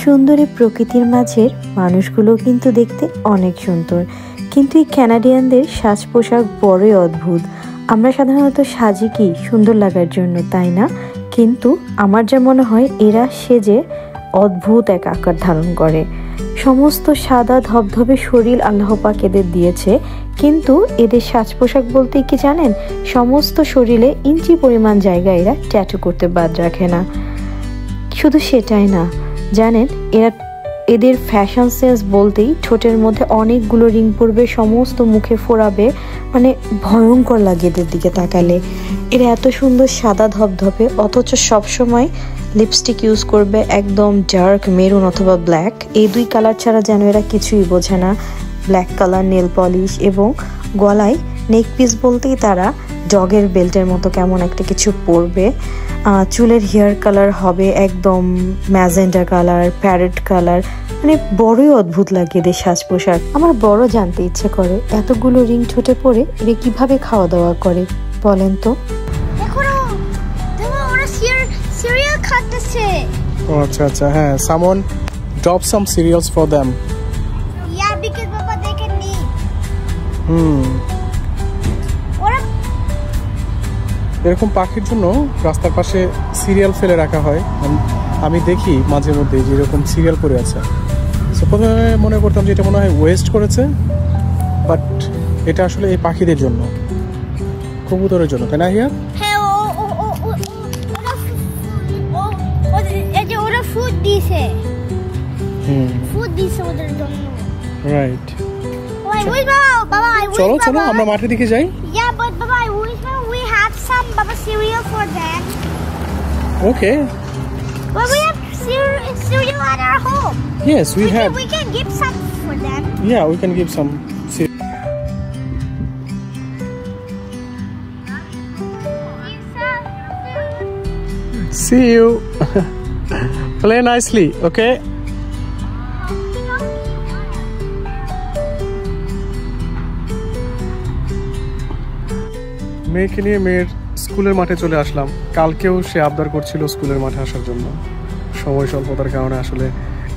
সুন্দরী প্রকৃতির মাঝের মানুষগুলো কিন্তু দেখতে অনেক সুন্দর, কিন্তু এই কানাডিয়ানদের সাজ পোশাক বড়ই অদ্ভুত। আমরা সাধারণত সাজি কি সুন্দর লাগার জন্য, তাই না? কিন্তু আমার যা মনে হয় এরা সেজে অদ্ভুত এক আকার ধারণ করে। সমস্ত সাদা ধবধবে শরীর আল্লাহ পাক এদের দিয়েছে, কিন্তু এদের সাজ পোশাক বলতে কি জানেন, সমস্ত শরীরে ইঞ্চি পরিমাণ জায়গা এরা ট্যাটু করতে বাদ রাখে না। শুধু সেটাই না, জানেন এদের ফ্যাশন সেন্স বলতেই ঠোঁটের মধ্যে অনেকগুলো রিং পরবে, সমস্ত মুখে ফোড়াবে, মানে ভয়ঙ্কর লাগে এদের দিকে তাকালে। এরা এত সুন্দর সাদা ধবধবে, অথচ সবসময় লিপস্টিক ইউজ করবে একদম ডার্ক মেরুন অথবা ব্ল্যাক, এই দুই কালার ছাড়া যেন এরা কিছুই বোঝে না। ব্ল্যাক কালার নেল পলিশ এবং গলায় নেক পিস বলতেই তারা ডগের বেল্টের মতো কেমন একটা কিছু পরবে। চুলের হেয়ার কালার হবে একদম ম্যাজেন্ডা কালার, প্যারেট কালার, মানে বড়ই অদ্ভুত লাগে এদের সাজ পোশাক। আমার বড় জানতে ইচ্ছে করে এতগুলো রিং ঠোঁটে পরে এরা কিভাবে খাওয়া দাওয়া করে বলেন তো। আচ্ছা আচ্ছা, হ্যাঁ, someone drop some cereals for them. Yeah, because Papa they can eat. এরকম পাখির জন্য রাস্তার পাশে সিরিয়াল ফেলে রাখা হয়। আমি দেখি মাঝে মধ্যে যে এরকম সিরিয়াল পড়ে আছে। সো প্রথমে মনে করতাম যে এটা মনে হয় ওয়েস্ট করেছে, বাট এটা আসলে এই পাখিদের জন্য, কবুতরের জন্য, তাই না? হিয়া ওরা ফুড দিছে, ফুড দিছে ওদের জন্য, রাইট। চলো চলো আমরা মাঠের দিকে যাই। Yeah, but Baba, we have some Baba cereal for them. Okay. But we have cereal at our home. Yes, we have. We can give some for them. Yeah, we can give some. See you. Play nicely, okay? মেয়েকে নিয়ে মেয়ের স্কুলের মাঠে চলে আসলাম। কালকেও সে আবদার করছিল স্কুলের মাঠে আসার জন্য, সময় স্বল্পতার কারণে আসলে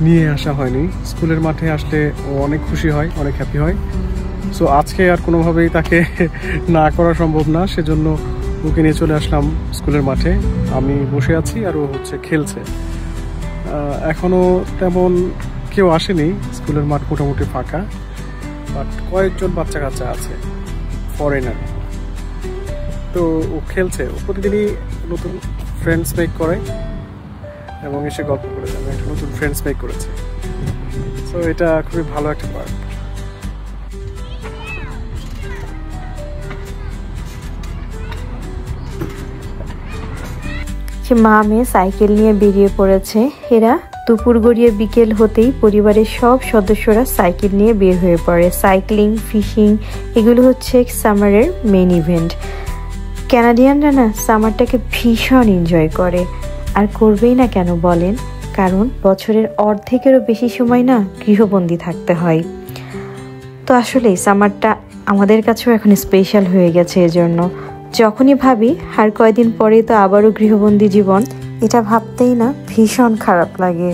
নিয়ে আসা হয়নি। স্কুলের মাঠে আসলে ও অনেক খুশি হয়, অনেক হ্যাপি হয়। সো আজকে আর কোনোভাবেই তাকে না করা সম্ভব না, সেজন্য ওকে নিয়ে চলে আসলাম স্কুলের মাঠে। আমি বসে আছি আর ও হচ্ছে খেলছে। এখনও তেমন কেউ আসেনি, স্কুলের মাঠ মোটামুটি ফাঁকা, বাট কয়েকজন বাচ্চা কাচ্চা আছে ফরেনার। তো ও খেলছে, ও প্রতিদিনই নতুন ফ্রেন্ডস মেক করে এবং এসে গল্প করে যাবে, একটা নতুন ফ্রেন্ডস মেক করেছে। সো এটা খুবই ভালো একটা পার্ট। মা মেয়ে সাইকেল নিয়ে বেরিয়ে পড়েছে। এরা দুপুর গড়িয়ে বিকেল হতেই পরিবারের সব সদস্যরা সাইকেল নিয়ে বের হয়ে পড়ে। সাইক্লিং, ফিশিং এগুলো হচ্ছে সামারের মেন ইভেন্ট। কানাডিয়ানরা না সামারটাকে ভীষণ এনজয় করে, আর করবেই না কেন বলেন, কারণ বছরের অর্ধেকেরও বেশি সময় না গৃহবন্দী থাকতে হয়। তো আসলে সামারটা আমাদের কাছেও এখন স্পেশাল হয়ে গেছে। এজন্য যখনই ভাবি আর কয়দিন পরে তো আবারও গৃহবন্দী জীবন, এটা ভাবতেই না ভীষণ খারাপ লাগে।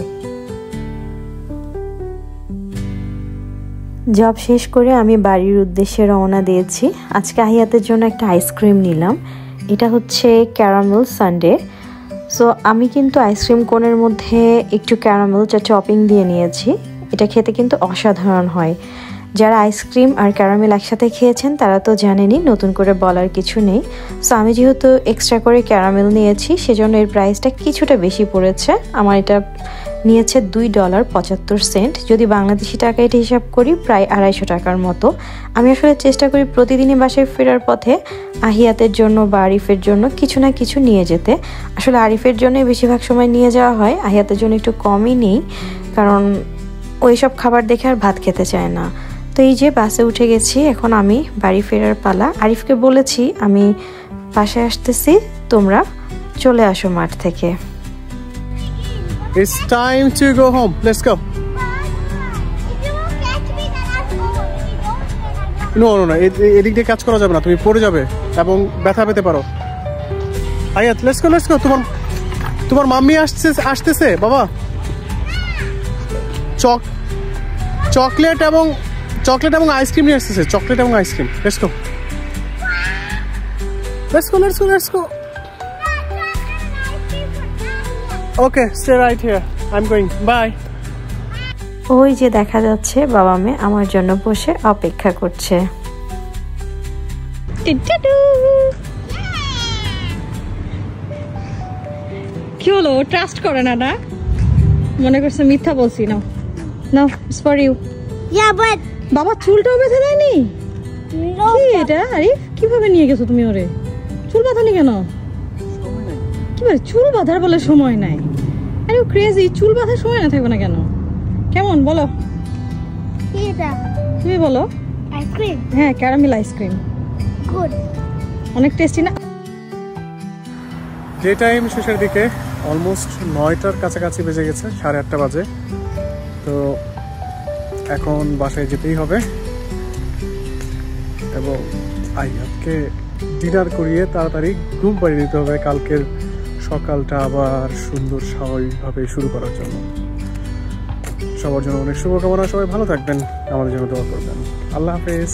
জব শেষ করে আমি বাড়ির উদ্দেশ্যে রওনা দিয়েছি। আজকে আহিয়াতের জন্য একটা আইসক্রিম নিলাম, এটা হচ্ছে ক্যারামেল সানডে। সো আমি কিন্তু আইসক্রিম কোনের মধ্যে একটু ক্যারামেল টপিং দিয়ে নিয়েছি। এটা খেতে কিন্তু অসাধারণ হয়। যারা আইসক্রিম আর ক্যারামেল একসাথে খেয়েছেন তারা তো জানেনই, নতুন করে বলার কিছু নেই। সো আমি যেহেতু এক্সট্রা করে ক্যারামেল নিয়েছি সেজন্য এর প্রাইসটা কিছুটা বেশি পড়েছে। আমার এটা নিয়েছে $2.75। যদি বাংলাদেশি টাকা এটা হিসাব করি প্রায় 250 টাকার মতো। আমি আসলে চেষ্টা করি প্রতিদিনই বাসায় ফেরার পথে আহিয়াতের জন্য বা আরিফের জন্য কিছু না কিছু নিয়ে যেতে। আসলে আরিফের জন্যই বেশিরভাগ সময় নিয়ে যাওয়া হয়, আহিয়াতের জন্য একটু কমই নেই, কারণ ওই সব খাবার দেখে আর ভাত খেতে চায় না। তো এই যে বাসে উঠে গেছি, এখন আমি বাড়ি ফেরার পালা। আরিফকে বলেছি আমি বাসায় আসতেছি, তোমরা চলে আসো মাঠ থেকে। It's time to go home. Let's go. If you won't catch me, then I'll go. If you don't, then I'll go. No. এদিক দিয়ে কাজ করা যাবে না, তুমি পড়ে যাবে এবং ব্যথা পেতে পারো। আয়াত, let's go. তোমার মাম্মি আসতেছে বাবা। চকলেট এবং আইসক্রিম নিয়ে আসতেছে, চকলেট এবং ice cream. Let's go let's go let's go let's go. Okay, stay right here, I am going, bye. ওই যে দেখা যাচ্ছে বাবা মেয়ে আমার জন্য বসে অপেক্ষা করছে। কি হলো, ট্রাস্ট করে না? না মনে করছে মিথ্যা বলছি। নাও নাও, it's for you. Yeah, but বাবা চুলটাও বেঁধে দেয়নি? no. কি এটা আরিফ, কিভাবে নিয়ে গেছো তুমি ওরে? চুল বাঁধানি কেন? কি বলে চুল বাঁধার বলে সময় নাই? আরে ক্রেজি, চুল বাঁধার সময় না থাকবে না কেন? কেমন বলো, Here, তুমি বলো। ice cream. হ্যাঁ, ক্যারামেল আইসক্রিম, Good. অনেক টেস্টি না? ডে টাইম শেষের দিকে, অলমোস্ট 9টার কাছাকাছি বেজে গেছে, 8:30 বাজে। তো এখন বাসায় যেতেই হবে এবং আইয়াকে ডিনার করিয়ে তাড়াতাড়ি ঘুম পাড়িয়ে দিতে হবে কালকের সকালটা আবার সুন্দর স্বাভাবিকভাবে শুরু করার জন্য। সবার জন্য অনেক শুভকামনা, সবাই ভালো থাকবেন, আমাদের জন্য দোয়া করবেন। আল্লাহ হাফেজ।